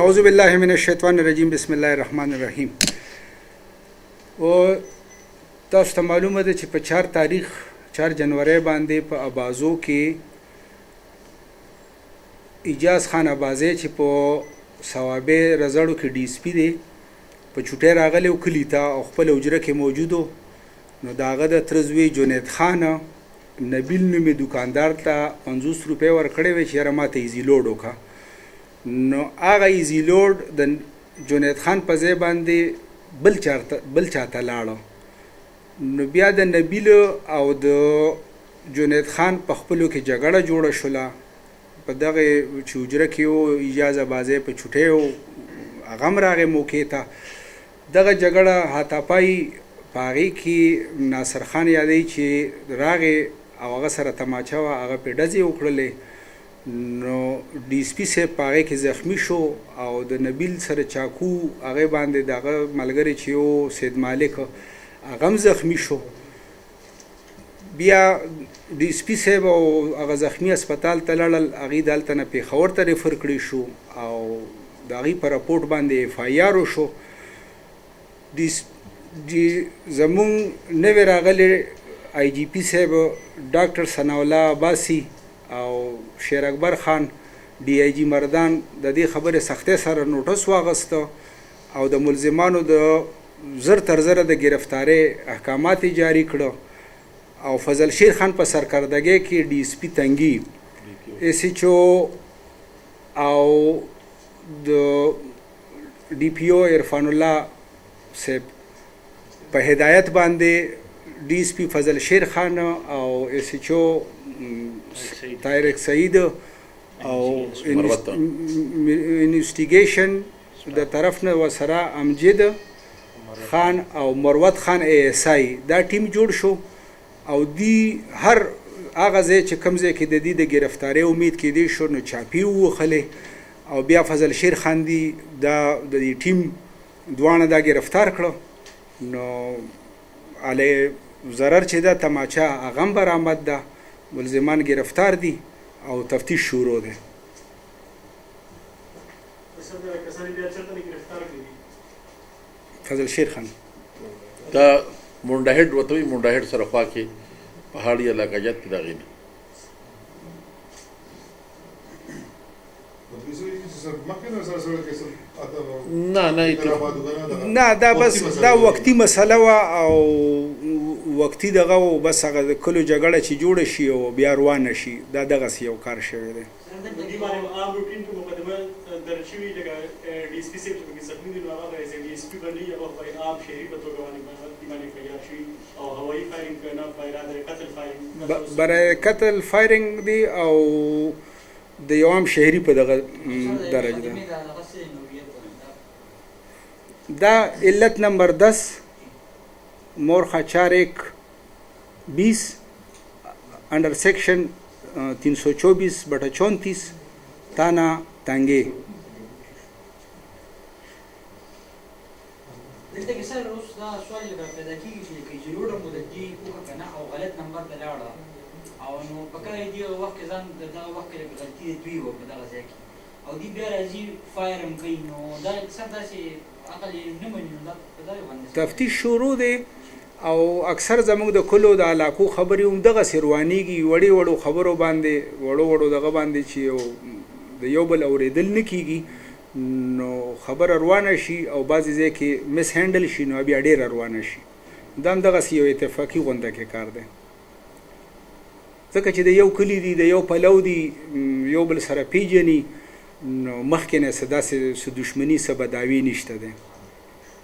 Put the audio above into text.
اعوذ بالله من الشیطان الرجیم بسم الله الرحمن الرحیم. او تاسو ته معلومه ده چې په 4 تاریخ 4 جنوري باندې په ابازو کې اجاز خان ابازي چې په ثوابه رزړو کې ډي اس پی دی په چوټه راغلی او کلی ته خپل اجره کې موجودو نو داغه د ترزوی جنید خان نبیل نومي دکاندار ته 50 روپے ورکړې وې چې رماته ایزی لوډ وکړه. نو هغه ایزی لوډ د جنید خان په ځای باندې بل چاته لاړو. نو بیا د نبیل او د جنید خان په خپلو کې جګړه جوړه شوله په دغه چې اجره کې او اجازه بازی په چوټه او هغه راغې موقع ته دغه جګړه هاتاپای پاغي کې ناصر خان یادې چې راغې او هغه سره تماچا هغه په ډزې وکړلې. نو ډي اس پی سه پاغي کې زخمی شو او د نبیل سره چاکو هغه باندې دغه ملګری چې او سید مالک هغه زخمی شو. بیا ډي اس پی سه او هغه زخمی هسپتال ته لاړل هغه دالته نه پیښور ته ریفر کړی شو او دغه په راپورټ باندې اف آی آر شو. زمون نوی راغلی آی جی پی صاحب ډاکټر ثناء الله عباسي او شیر اکبر خان ډي آی جی مردان د دې خبره سختۍ سره نوټس واغسته او د ملزمانو د زر تر زره د گرفتاری احکامات جاری کړو او فضل شیر خان په سرکردګۍ کې ډي اس پی تنګي اس ایچ او او د ډي پی او عرفان الله صاحب په هدایت باندې ډي اس پی فضل شیر خان او اس ایچ او طارق سعید او انویسټیګیشن د طرف نه وسره امجد خان او مروت خان ای اس آی دا ټیم جوړ شو او دی هر هغه ځای چې کوم ځای کې د دې د گرفتاری امید کې دی شو نو چاپی وخلې او بیا فضل شیر خان دی دا د دې ټیم دوانه دا گرفتار کړو. نو علی ضرر چې دا تماچا هغه برآمد ده ملزمان گرفتار دي او تفتیش شروع ده. فضل شیر خان دا مونډا هډ وته مونډا هډ سره خوا کې پهاړی علاقہ جات کې داغینه نه دا بس دا وقتی مسله وا او وقتی دغه بس هغه کلو جګړه چې جوړ شي او بیا روان شي دا دغه یو کار شوی دی. برای قتل فایرینګ دی او د یو عام شهري په دغه درجه ده. دا علت نمبر 10 مورخه 4-1-20 under section 324/34 ताना तांगे. دلته کې سر اوس دا سوال پیدا کیږي چې جوړ مدجی کوه کنه او غلط نمبر ته لاړه او نو پکې دی وخت ځان دا وخت کې غلطي دوی و په دغه ځای کې او دی بیا راځي فایرم کوي نو دا څه داسې عقل نه مني نو دا په دغه باندې تفتیش شروع دی او اکثر زموږ د کلو د علاقو خبرې هم دغه سروانیږي وړو خبرو باندې وړو دغه باندې چې د یو بل اوریدل نه کیږي نو خبر روانه شي او بعضی ځای کې مس هندل شي نو بیا ډیر روانه شي. دا هم دغه یو اتفاقی غونډه کې کار دی ځکه چې د یو کلی دی د یو پلو دی یو بل سره پیژني نو مخکې نه څه داسې دښمني څه بداوي نشته دی.